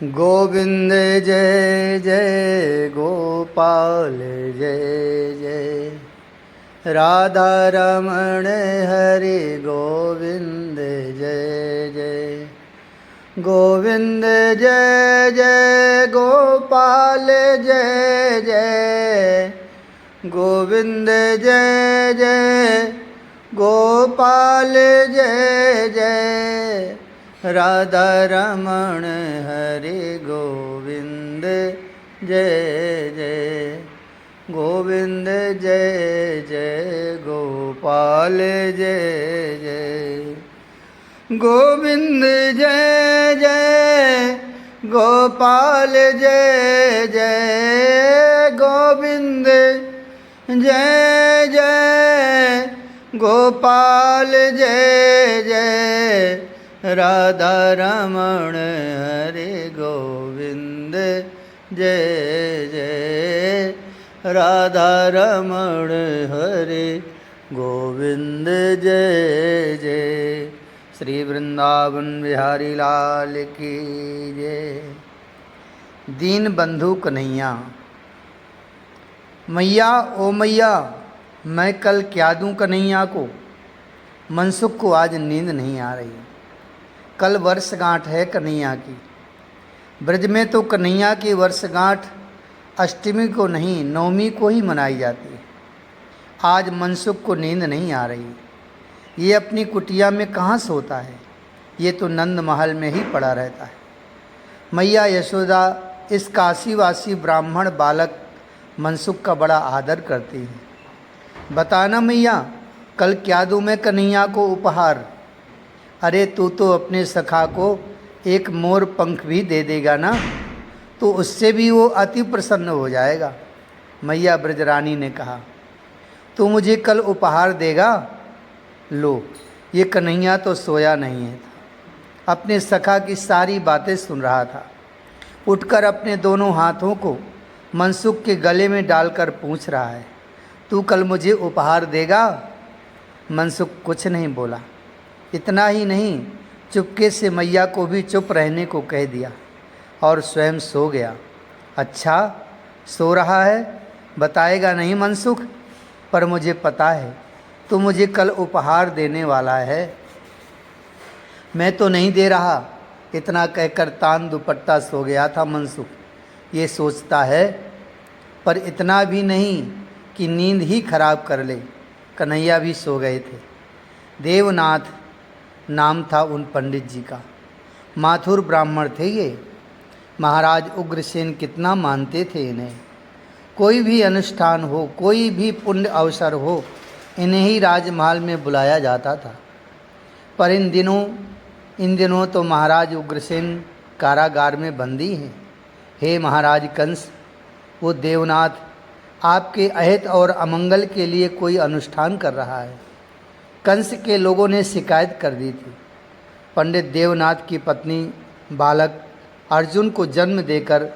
गोविंद जय जय गोपाल जय जय राधा रमण हरि गोविंद जय जय गोविंद जय जय गोपाल जय जय गोविंद जय जय गोपाल जय जय राधा रमण हरि गोविंद जय जय गोविंद जय जय गोपाल जय जय गोविंद जय जय गोपाल जय जय गोविंद जय जय गोपाल जय जय राधा रमण हरि गोविंद जय जय राधा रमण हरि गोविंद जय जय श्री वृंदावन बिहारी लाल की जय। दीन बंधु कन्हैया। मैया ओ मैया मैं कल क्या दूं कन्हैया को, मनसुख को आज नींद नहीं आ रही। कल वर्षगांठ है कन्हैया की। ब्रज में तो कन्हैया की वर्षगांठ अष्टमी को नहीं नवमी को ही मनाई जाती है। आज मनसुख को नींद नहीं आ रही। ये अपनी कुटिया में कहाँ सोता है, ये तो नंद महल में ही पड़ा रहता है। मैया यशोदा इस काशीवासी ब्राह्मण बालक मनसुख का बड़ा आदर करती है। बताना मैया कल क्या दूँ मैं कन्हैया को उपहार। अरे तू तो अपने सखा को एक मोर पंख भी दे देगा ना, तो उससे भी वो अति प्रसन्न हो जाएगा। मैया ब्रजरानी ने कहा तू मुझे कल उपहार देगा। लो, ये कन्हैया तो सोया नहीं है, अपने सखा की सारी बातें सुन रहा था। उठकर अपने दोनों हाथों को मनसुख के गले में डालकर पूछ रहा है तू कल मुझे उपहार देगा। मनसुख कुछ नहीं बोला। इतना ही नहीं, चुपके से मैया को भी चुप रहने को कह दिया और स्वयं सो गया। अच्छा सो रहा है, बताएगा नहीं मनसुख, पर मुझे पता है तू मुझे कल उपहार देने वाला है। मैं तो नहीं दे रहा। इतना कहकर तान दुपट्टा सो गया था मनसुख। ये सोचता है, पर इतना भी नहीं कि नींद ही खराब कर ले। कन्हैया भी सो गए थे। देवनाथ नाम था उन पंडित जी का। माथुर ब्राह्मण थे ये। महाराज उग्रसेन कितना मानते थे इन्हें। कोई भी अनुष्ठान हो, कोई भी पुण्य अवसर हो, इन्हें ही राजमहल में बुलाया जाता था। पर इन दिनों तो महाराज उग्रसेन कारागार में बंदी हैं। हे महाराज कंस, वो देवनाथ आपके अहित और अमंगल के लिए कोई अनुष्ठान कर रहा है। कंस के लोगों ने शिकायत कर दी थी। पंडित देवनाथ की पत्नी बालक अर्जुन को जन्म देकर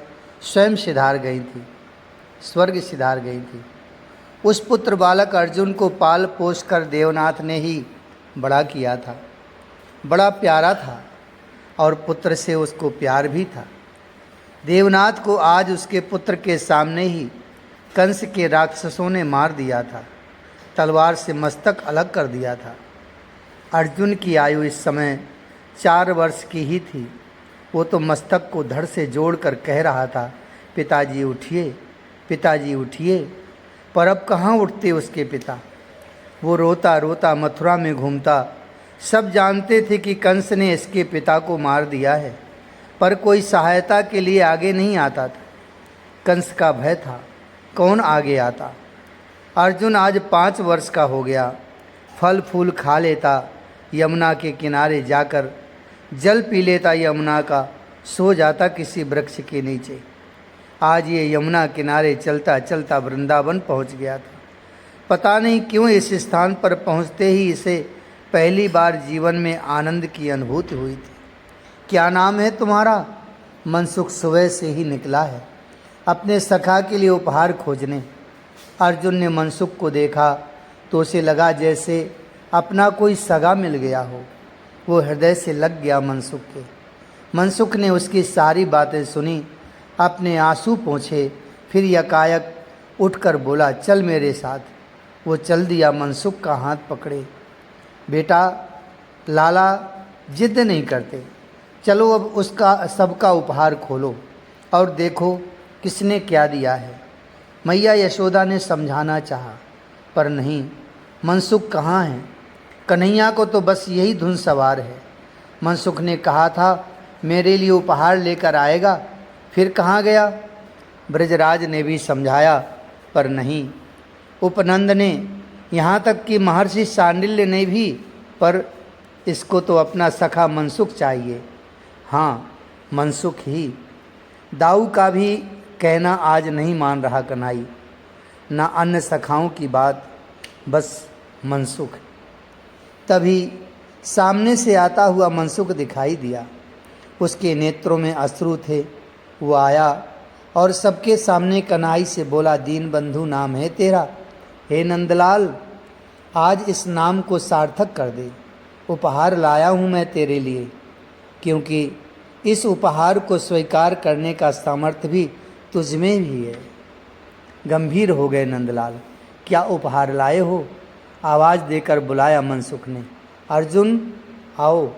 स्वयं सिधार गई थी, स्वर्ग सिधार गई थी। उस पुत्र बालक अर्जुन को पाल पोस कर देवनाथ ने ही बड़ा किया था। बड़ा प्यारा था और पुत्र से उसको प्यार भी था। देवनाथ को आज उसके पुत्र के सामने ही कंस के राक्षसों ने मार दिया था। तलवार से मस्तक अलग कर दिया था। अर्जुन की आयु इस समय 4 वर्ष की ही थी। वो तो मस्तक को धड़ से जोड़कर कह रहा था पिताजी उठिए, पिताजी उठिए। पर अब कहाँ उठते उसके पिता। वो रोता रोता मथुरा में घूमता। सब जानते थे कि कंस ने इसके पिता को मार दिया है, पर कोई सहायता के लिए आगे नहीं आता था। कंस का भय था, कौन आगे आता। अर्जुन आज 5 वर्ष का हो गया। फल फूल खा लेता, यमुना के किनारे जाकर जल पी लेता यमुना का, सो जाता किसी वृक्ष के नीचे। आज ये यमुना किनारे चलता चलता वृंदावन पहुंच गया था। पता नहीं क्यों इस स्थान पर पहुंचते ही इसे पहली बार जीवन में आनंद की अनुभूति हुई थी। क्या नाम है तुम्हारा? मनसुख सुबह से ही निकला है अपने सखा के लिए उपहार खोजने। अर्जुन ने मनसुख को देखा तो उसे लगा जैसे अपना कोई सगा मिल गया हो। वो हृदय से लग गया मनसुख के। मनसुख ने उसकी सारी बातें सुनी, अपने आंसू पोंछे, फिर यकायक उठकर बोला, चल मेरे साथ। वो चल दिया, मनसुख का हाथ पकड़े। बेटा, लाला जिद नहीं करते, चलो अब उसका सबका उपहार खोलो और देखो किसने क्या दिया है। मैया यशोदा ने समझाना चाहा, पर नहीं, मनसुख कहाँ है? कन्हैया को तो बस यही धुन सवार है। मनसुख ने कहा था मेरे लिए उपहार लेकर आएगा, फिर कहाँ गया? ब्रजराज ने भी समझाया, पर नहीं। उपनंद ने, यहाँ तक कि महर्षि शांडिल्य ने भी, पर इसको तो अपना सखा मनसुख चाहिए। हाँ, मनसुख ही। दाऊ का भी कहना आज नहीं मान रहा कन्हई, ना अन्य सखाओं की बात, बस मनसुख। तभी सामने से आता हुआ मनसुख दिखाई दिया। उसके नेत्रों में अश्रु थे। वो आया और सबके सामने कन्हई से बोला, दीन बंधु नाम है तेरा? हे नंदलाल, आज इस नाम को सार्थक कर दे। उपहार लाया हूँ मैं तेरे लिए, क्योंकि इस उपहार को स्वीकार करने का सामर्थ्य भी तुझ में भी है। गंभीर हो गए नंदलाल। क्या उपहार लाए हो? आवाज़ देकर बुलाया मनसुख ने। अर्जुन, आओ।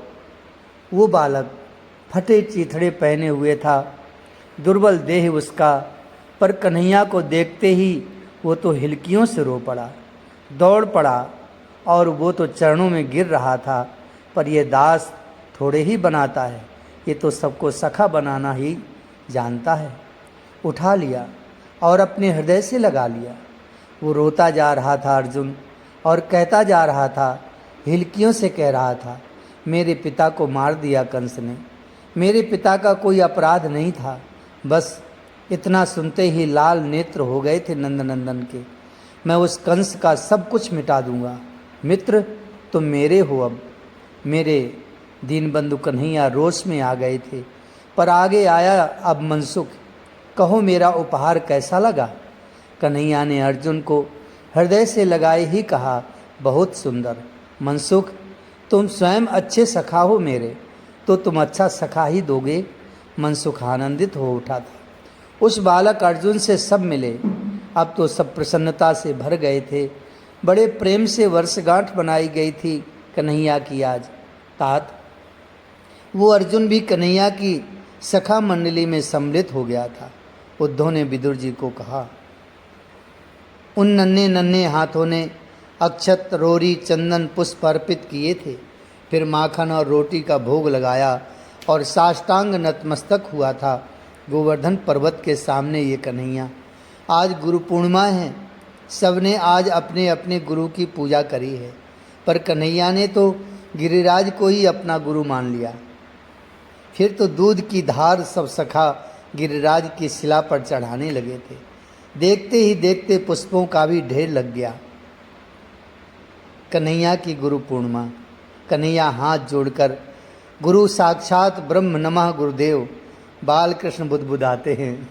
वो बालक फटे चीथड़े पहने हुए था, दुर्बल देह उसका, पर कन्हैया को देखते ही वो तो हिलकियों से रो पड़ा, दौड़ पड़ा, और वो तो चरणों में गिर रहा था। पर ये दास थोड़े ही बनाता है, ये तो सबको सखा बनाना ही जानता है। उठा लिया और अपने हृदय से लगा लिया। वो रोता जा रहा था अर्जुन, और कहता जा रहा था, हिलकियों से कह रहा था, मेरे पिता को मार दिया कंस ने, मेरे पिता का कोई अपराध नहीं था। बस इतना सुनते ही लाल नेत्र हो गए थे नंदनंदन के। मैं उस कंस का सब कुछ मिटा दूंगा। मित्र, तुम मेरे हो अब। मेरे दीनबंधु कन्हैया रोष में आ गए थे, पर आगे आया अब मनसुख। कहो मेरा उपहार कैसा लगा? कन्हैया ने अर्जुन को हृदय से लगाए ही कहा, बहुत सुंदर। मनसुख, तुम स्वयं अच्छे सखा हो मेरे, तो तुम अच्छा सखा ही दोगे। मनसुख आनंदित हो उठा था। उस बालक अर्जुन से सब मिले। अब तो सब प्रसन्नता से भर गए थे। बड़े प्रेम से वर्षगांठ बनाई गई थी कन्हैया की आज। तात वो अर्जुन भी कन्हैया की सखा मंडली में सम्मिलित हो गया था। उद्धव ने विदुर जी को कहा, उन नन्हे नन्हे हाथों ने अक्षत, रोरी, चंदन, पुष्प अर्पित किए थे। फिर माखन और रोटी का भोग लगाया और साष्टांग नतमस्तक हुआ था गोवर्धन पर्वत के सामने ये कन्हैया। आज गुरु पूर्णिमा है, सबने आज अपने अपने गुरु की पूजा करी है, पर कन्हैया ने तो गिरिराज को ही अपना गुरु मान लिया। फिर तो दूध की धार सब सखा गिरिराज की शिला पर चढ़ाने लगे थे। देखते ही देखते पुष्पों का भी ढेर लग गया। कन्हैया की गुरु पूर्णिमा। कन्हैया हाथ जोड़कर गुरु साक्षात ब्रह्म नमः गुरुदेव बालकृष्ण बुदबुदाते हैं।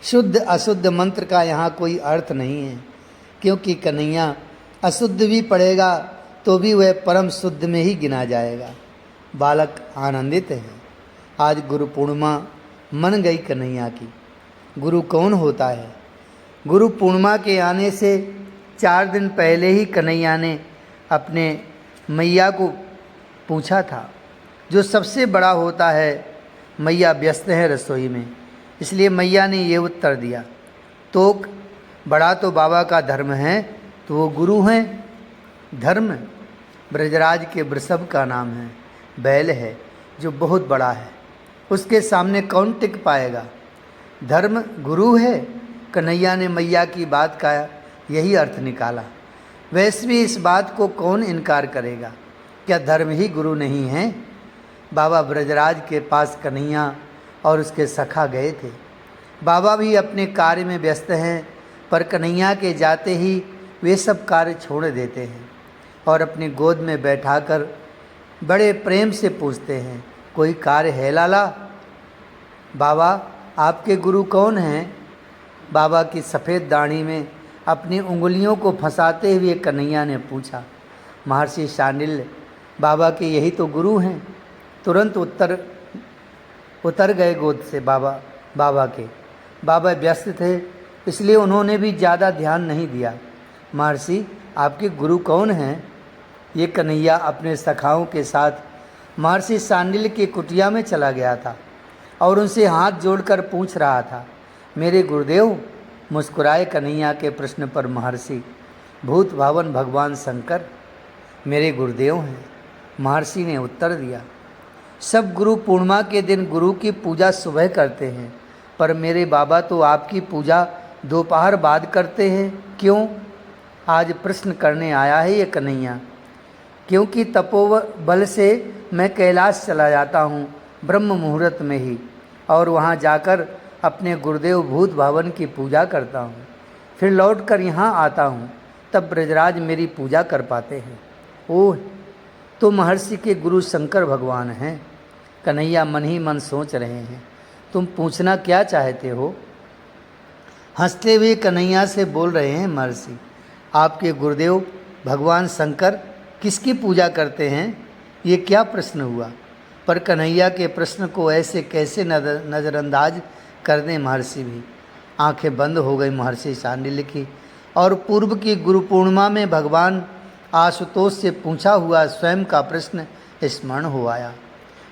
शुद्ध अशुद्ध मंत्र का यहाँ कोई अर्थ नहीं है, क्योंकि कन्हैया अशुद्ध भी पढ़ेगा तो भी वह परम शुद्ध में ही गिना जाएगा। बालक आनंदित है। आज गुरु पूर्णिमा मन गई कन्हैया की। गुरु कौन होता है? गुरु पूर्णिमा के आने से 4 दिन पहले ही कन्हैया ने अपने मैया को पूछा था। जो सबसे बड़ा होता है, मैया व्यस्त है रसोई में, इसलिए मैया ने ये उत्तर दिया, तो बड़ा तो बाबा का धर्म है, तो वो गुरु हैं। धर्म ब्रजराज के वृषभ का नाम है, बैल है जो बहुत बड़ा है, उसके सामने कौन टिक पाएगा? धर्म गुरु है। कन्हैया ने मैया की बात का यही अर्थ निकाला। वैसे भी इस बात को कौन इनकार करेगा? क्या धर्म ही गुरु नहीं है? बाबा ब्रजराज के पास कन्हैया और उसके सखा गए थे। बाबा भी अपने कार्य में व्यस्त हैं, पर कन्हैया के जाते ही वे सब कार्य छोड़ देते हैं और अपनी गोद में बैठाकर बड़े प्रेम से पूछते हैं, कोई कार्य है लाला? बाबा, आपके गुरु कौन हैं? बाबा की सफ़ेद दाढ़ी में अपनी उंगलियों को फंसाते हुए कन्हैया ने पूछा। महर्षि शांडिल्य बाबा के यही तो गुरु हैं। तुरंत उत्तर उतर गए गोद से बाबा के। बाबा व्यस्त थे, इसलिए उन्होंने भी ज़्यादा ध्यान नहीं दिया। महर्षि, आपके गुरु कौन हैं? ये कन्हैया अपने सखाओं के साथ महर्षि सांडिल्य की कुटिया में चला गया था और उनसे हाथ जोड़कर पूछ रहा था। मेरे गुरुदेव, मुस्कुराए कन्हैया के प्रश्न पर महर्षि। भूत भावन भगवान शंकर मेरे गुरुदेव हैं, महर्षि ने उत्तर दिया। सब गुरु पूर्णिमा के दिन गुरु की पूजा सुबह करते हैं, पर मेरे बाबा तो आपकी पूजा दोपहर बाद करते हैं। क्यों? आज प्रश्न करने आया है ये कन्हैया। क्योंकि तपोबल से मैं कैलाश चला जाता हूँ ब्रह्म मुहूर्त में ही, और वहाँ जाकर अपने गुरुदेव भूत भावन की पूजा करता हूँ, फिर लौट कर यहाँ आता हूँ, तब ब्रजराज मेरी पूजा कर पाते हैं। ओह, तो महर्षि के गुरु शंकर भगवान हैं। कन्हैया मन ही मन सोच रहे हैं, तुम पूछना क्या चाहते हो? हंसते हुए कन्हैया से बोल रहे हैं महर्षि, आपके गुरुदेव भगवान शंकर किसकी पूजा करते हैं? ये क्या प्रश्न हुआ? पर कन्हैया के प्रश्न को ऐसे कैसे नज़रअंदाज कर दें महर्षि भी। आंखें बंद हो गई महर्षि सांडिल्य की, और पूर्व की गुरु पूर्णिमा में भगवान आशुतोष से पूछा हुआ स्वयं का प्रश्न स्मरण हो आया।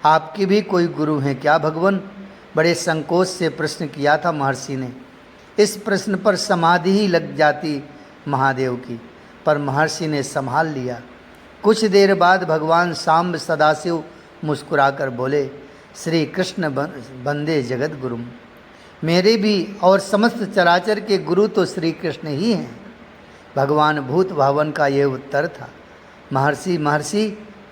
आपके भी कोई गुरु हैं क्या भगवान? बड़े संकोच से प्रश्न किया था महर्षि ने। इस प्रश्न पर समाधि ही लग जाती महादेव की, पर महर्षि ने संभाल लिया। कुछ देर बाद भगवान सांब सदाशिव मुस्कुराकर बोले, श्री कृष्ण बंदे जगत गुरुम। मेरे भी और समस्त चराचर के गुरु तो श्री कृष्ण ही हैं। भगवान भूत भावन का ये उत्तर था। महर्षि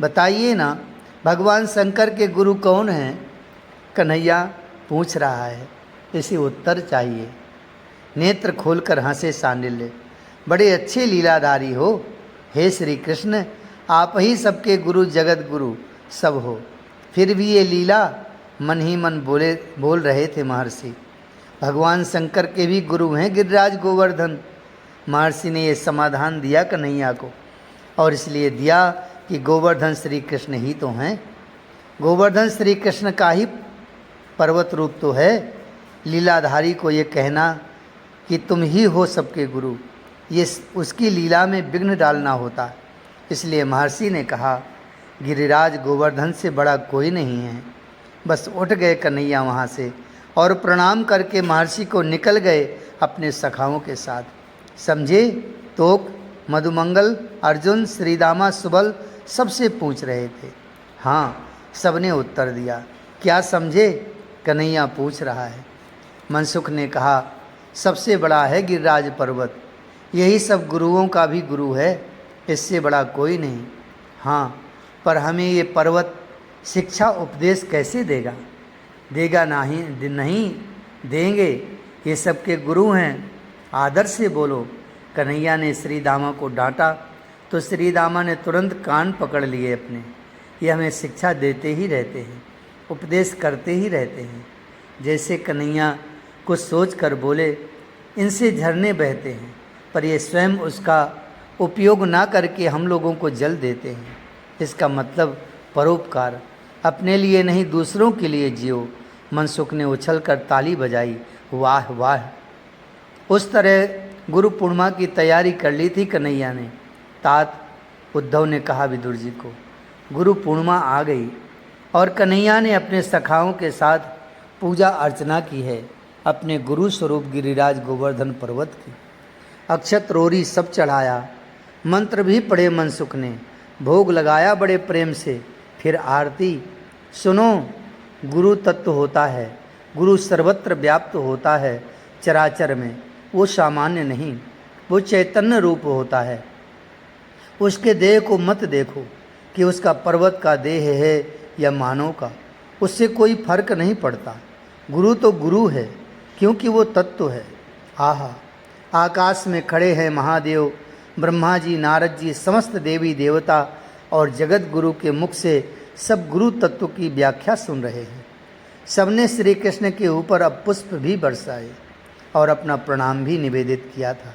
बताइए ना, भगवान शंकर के गुरु कौन हैं? कन्हैया पूछ रहा है, इसे उत्तर चाहिए। नेत्र खोलकर हंसे सांडिल्य, बड़े अच्छे लीलाधारी हो हे श्री कृष्ण, आप ही सबके गुरु जगत गुरु सब हो। फिर भी ये लीला, मन ही मन बोल रहे थे महर्षि। भगवान शंकर के भी गुरु हैं गिरिराज गोवर्धन। महर्षि ने ये समाधान दिया कन्हैया को, और इसलिए दिया कि गोवर्धन श्री कृष्ण ही तो हैं। गोवर्धन श्री कृष्ण का ही पर्वत रूप तो है। लीलाधारी को ये कहना कि तुम ही हो सबके गुरु, ये उसकी लीला में विघ्न डालना होता। इसलिए महर्षि ने कहा, गिरिराज गोवर्धन से बड़ा कोई नहीं है। बस उठ गए कन्हैया वहाँ से, और प्रणाम करके महर्षि को निकल गए अपने सखाओं के साथ। समझे? तोक, मधुमंगल, अर्जुन, श्रीदामा, सुबल सबसे पूछ रहे थे। हाँ, सबने उत्तर दिया। क्या समझे? कन्हैया पूछ रहा है। मनसुख ने कहा, सबसे बड़ा है गिरिराज पर्वत, यही सब गुरुओं का भी गुरु है, इससे बड़ा कोई नहीं। हाँ, पर हमें ये पर्वत शिक्षा उपदेश कैसे देगा? देगा नहीं देंगे, ये सबके गुरु हैं, आदर से बोलो। कन्हैया ने श्रीदामा को डांटा तो श्रीदामा ने तुरंत कान पकड़ लिए अपने। ये हमें शिक्षा देते ही रहते हैं, उपदेश करते ही रहते हैं। जैसे कन्हैया कुछ सोच कर बोले, इनसे झरने बहते हैं, पर ये स्वयं उसका उपयोग ना करके हम लोगों को जल देते हैं। इसका मतलब परोपकार, अपने लिए नहीं दूसरों के लिए जियो। मनसुख ने उछलकर ताली बजाई, वाह वाह। उस तरह गुरु पूर्णिमा की तैयारी कर ली थी कन्हैया ने। तात, उद्धव ने कहा विदुर जी को, गुरु पूर्णिमा आ गई और कन्हैया ने अपने सखाओं के साथ पूजा अर्चना की है अपने गुरु स्वरूप गिरिराज गोवर्धन पर्वत की। अक्षत रोरी सब चढ़ाया, मंत्र भी पढ़े मनसुख ने, भोग लगाया बड़े प्रेम से, फिर आरती। सुनो, गुरु तत्व होता है, गुरु सर्वत्र व्याप्त होता है चराचर में, वो सामान्य नहीं, वो चैतन्य रूप होता है। उसके देह को मत देखो कि उसका पर्वत का देह है या मानव का, उससे कोई फर्क नहीं पड़ता। गुरु तो गुरु है, क्योंकि वो तत्व है। आहा, आकाश में खड़े हैं महादेव, ब्रह्मा जी, नारद जी, समस्त देवी देवता और जगत गुरु के मुख से सब गुरु तत्व की व्याख्या सुन रहे हैं। सबने श्री कृष्ण के ऊपर अब पुष्प भी बरसाए और अपना प्रणाम भी निवेदित किया था।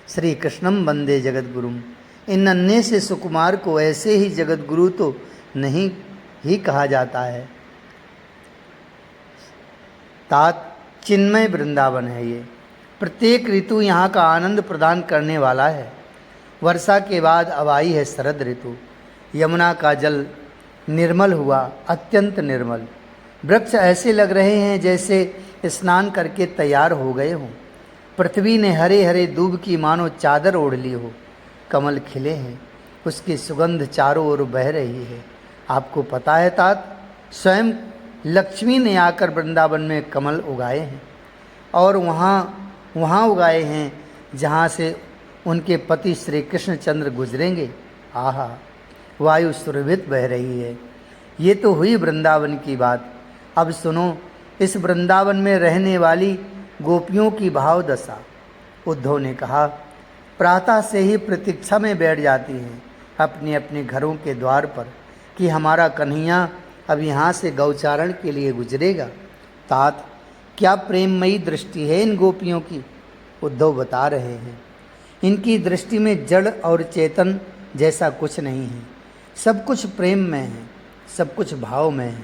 श्री कृष्णम वंदे जगत गुरुम। इन नन्हे से सुकुमार को ऐसे ही जगत गुरु तो नहीं ही कहा जाता है। तात चिन्मय वृंदावन है ये। प्रत्येक ऋतु यहाँ का आनंद प्रदान करने वाला है। वर्षा के बाद अब आई है शरद ऋतु। यमुना का जल निर्मल हुआ, अत्यंत निर्मल। वृक्ष ऐसे लग रहे हैं जैसे स्नान करके तैयार हो गए हों। पृथ्वी ने हरे हरे दूब की मानो चादर ओढ़ ली हो। कमल खिले हैं, उसकी सुगंध चारों ओर बह रही है। आपको पता है तात, स्वयं लक्ष्मी ने आकर वृंदावन में कमल उगाए हैं और वहाँ उगाए हैं जहाँ से उनके पति श्री कृष्णचंद्र गुजरेंगे। आहा, वायु सुरभित बह रही है। ये तो हुई वृंदावन की बात। अब सुनो इस वृंदावन में रहने वाली गोपियों की भाव दशा। उद्धव ने कहा, प्रातः से ही प्रतीक्षा में बैठ जाती हैं अपने अपने घरों के द्वार पर कि हमारा कन्हैया अब यहाँ से गौचारण के लिए गुजरेगा। तात, क्या प्रेममयी दृष्टि है इन गोपियों की। उद्धव बता रहे हैं, इनकी दृष्टि में जड़ और चेतन जैसा कुछ नहीं है। सब कुछ प्रेम में है, सब कुछ भाव में है।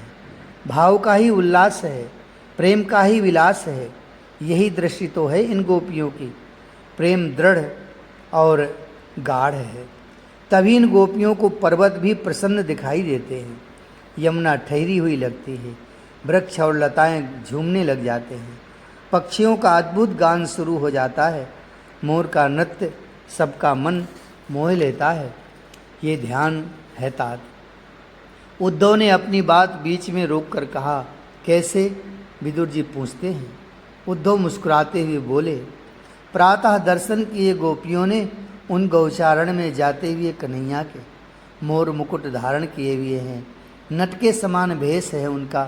भाव का ही उल्लास है, प्रेम का ही विलास है। यही दृष्टि तो है इन गोपियों की। प्रेम दृढ़ और गाढ़ है, तभी इन गोपियों को पर्वत भी प्रसन्न दिखाई देते हैं। यमुना ठहरी हुई लगती है, वृक्ष और लताएं झूमने लग जाते हैं। पक्षियों का अद्भुत गान शुरू हो जाता है। मोर का नृत्य सबका मन मोह लेता है। ये ध्यान है तात। उद्धव ने अपनी बात बीच में रोककर कहा, कैसे? विदुर जी पूछते हैं। उद्धव मुस्कुराते हुए बोले, प्रातः दर्शन किए गोपियों ने उन गौचारण में जाते हुए कन्हैया के मोर मुकुट धारण किए हुए हैं। नट के समान भेष है उनका।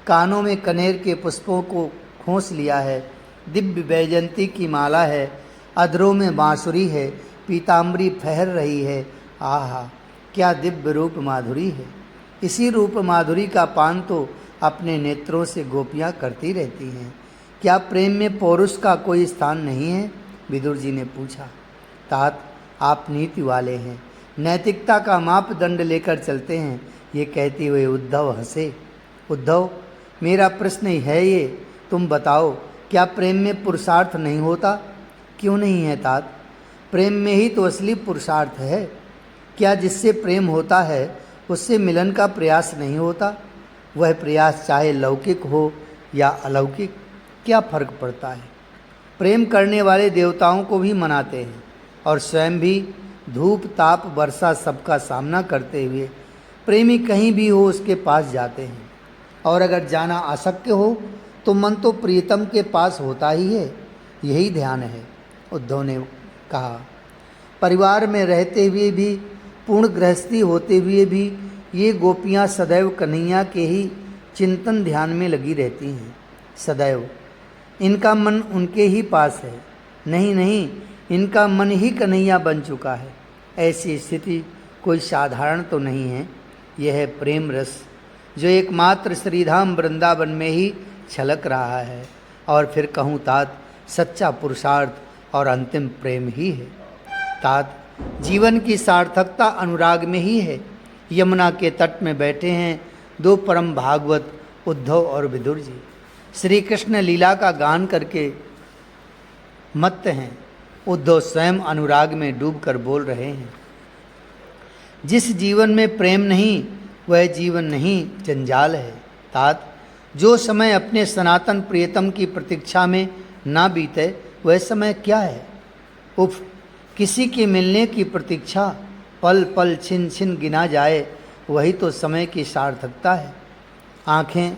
कानों में कनेर के पुष्पों को खोस लिया है। दिव्य वैजयंती की माला है। अधरों में बांसुरी है। पीताम्बरी फहर रही है। आहा, क्या दिव्य रूप माधुरी है। इसी रूप माधुरी का पान तो अपने नेत्रों से गोपियाँ करती रहती हैं। क्या प्रेम में पौरुष का कोई स्थान नहीं है? विदुर जी ने पूछा। तात, आप नीति वाले हैं, नैतिकता का मापदंड लेकर चलते हैं, ये कहते हुए उद्धव हंसे। उद्धव, मेरा प्रश्न है ये, तुम बताओ, क्या प्रेम में पुरुषार्थ नहीं होता? क्यों नहीं है तात? प्रेम में ही तो असली पुरुषार्थ है। क्या जिससे प्रेम होता है उससे मिलन का प्रयास नहीं होता? वह प्रयास चाहे लौकिक हो या अलौकिक, क्या फर्क पड़ता है? प्रेम करने वाले देवताओं को भी मनाते हैं और स्वयं भी धूप ताप वर्षा सबका सामना करते हुए प्रेमी कहीं भी हो उसके पास जाते हैं। और अगर जाना अशक्य हो तो मन तो प्रियतम के पास होता ही है। यही ध्यान है। उद्धव ने कहा, परिवार में रहते हुए भी, पूर्ण गृहस्थी होते हुए भी ये गोपियाँ सदैव कन्हैया के ही चिंतन ध्यान में लगी रहती हैं। सदैव इनका मन उनके ही पास है। नहीं नहीं, इनका मन ही कन्हैया बन चुका है। ऐसी स्थिति कोई साधारण तो नहीं है। यह है प्रेम रस जो एकमात्र श्रीधाम वृंदावन में ही छलक रहा है। और फिर कहूँ तात, सच्चा पुरुषार्थ और अंतिम प्रेम ही है। तात, जीवन की सार्थकता अनुराग में ही है। यमुना के तट में बैठे हैं दो परम भागवत, उद्धव और विदुर जी। श्री कृष्ण लीला का गान करके मत्त हैं। उद्धव स्वयं अनुराग में डूबकर बोल रहे हैं, जिस जीवन में प्रेम नहीं वह जीवन नहीं, जंजाल है। तात, जो समय अपने सनातन प्रियतम की प्रतीक्षा में ना बीते वह समय क्या है? उफ, किसी के मिलने की प्रतीक्षा पल पल छिन छिन गिना जाए, वही तो समय की सार्थकता है। आँखें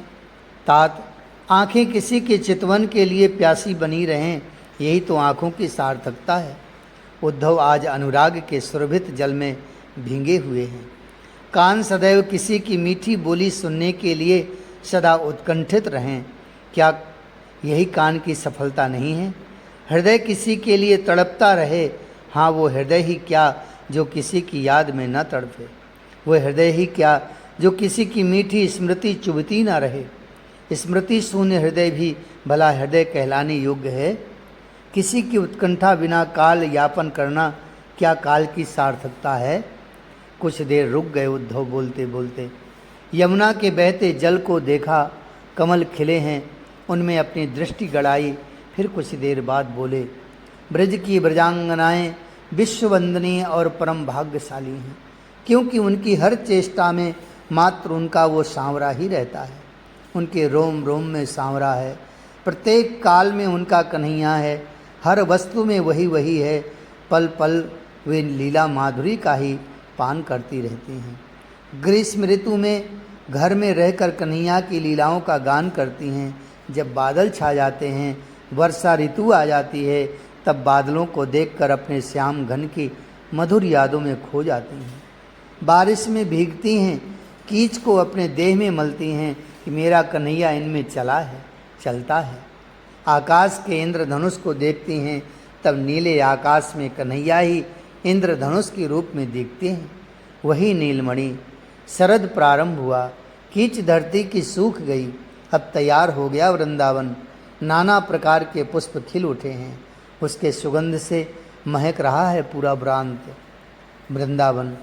तात, आँखें किसी के चितवन के लिए प्यासी बनी रहें, यही तो आँखों की सार्थकता है। उद्धव आज अनुराग के सुरभित जल में भींगे हुए हैं। कान सदैव किसी की मीठी बोली सुनने के लिए सदा उत्कंठित रहें, क्या यही कान की सफलता नहीं है? हृदय किसी के लिए तड़पता रहे, हाँ वो हृदय ही क्या जो किसी की याद में न तड़पे। वह हृदय ही क्या जो किसी की मीठी स्मृति चुभती न रहे। स्मृति शून्य हृदय भी भला हृदय कहलाने योग्य है? किसी की उत्कंठा बिना काल यापन करना क्या काल की सार्थकता है? कुछ देर रुक गए उद्धव बोलते बोलते। यमुना के बहते जल को देखा, कमल खिले हैं, उनमें अपनी दृष्टि गड़ाई। फिर कुछ देर बाद बोले, ब्रज की ब्रजांगनाएं विश्ववंदनीय और परम भाग्यशाली हैं, क्योंकि उनकी हर चेष्टा में मात्र उनका वो सांवरा ही रहता है। उनके रोम रोम में सांवरा है, प्रत्येक काल में उनका कन्हैया है, हर वस्तु में वही वही है। पल पल वे लीला माधुरी का ही पान करती रहती हैं। ग्रीष्म ऋतु में घर में रहकर कन्हैया की लीलाओं का गान करती हैं। जब बादल छा जाते हैं, वर्षा ऋतु आ जाती है, तब बादलों को देखकर अपने श्याम घन की मधुर यादों में खो जाती हैं। बारिश में भीगती हैं, कीच को अपने देह में मलती हैं कि मेरा कन्हैया इनमें चलता है। आकाश के इंद्रधनुष को देखती हैं, तब नीले आकाश में कन्हैया ही इंद्रधनुष के रूप में दिखते हैं। वही नीलमणि। शरद प्रारंभ हुआ, कीच धरती की सूख गई, अब तैयार हो गया वृंदावन। नाना प्रकार के पुष्प खिल उठे हैं, उसके सुगंध से महक रहा है पूरा वृंदावन।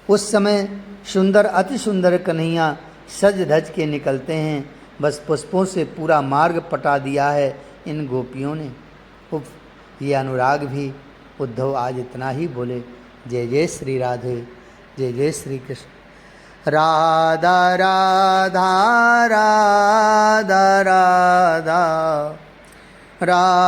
उस समय सुंदर अति सुंदर कन्हैया सज धज के निकलते हैं। बस पुष्पों से पूरा मार्ग पटा दिया है इन गोपियों ने। उफ, ये अनुराग भी। उद्धव आज इतना ही बोले। जय जय श्री राधे, जय जय श्री कृष्ण। राधा राधा राधा राधा राधा।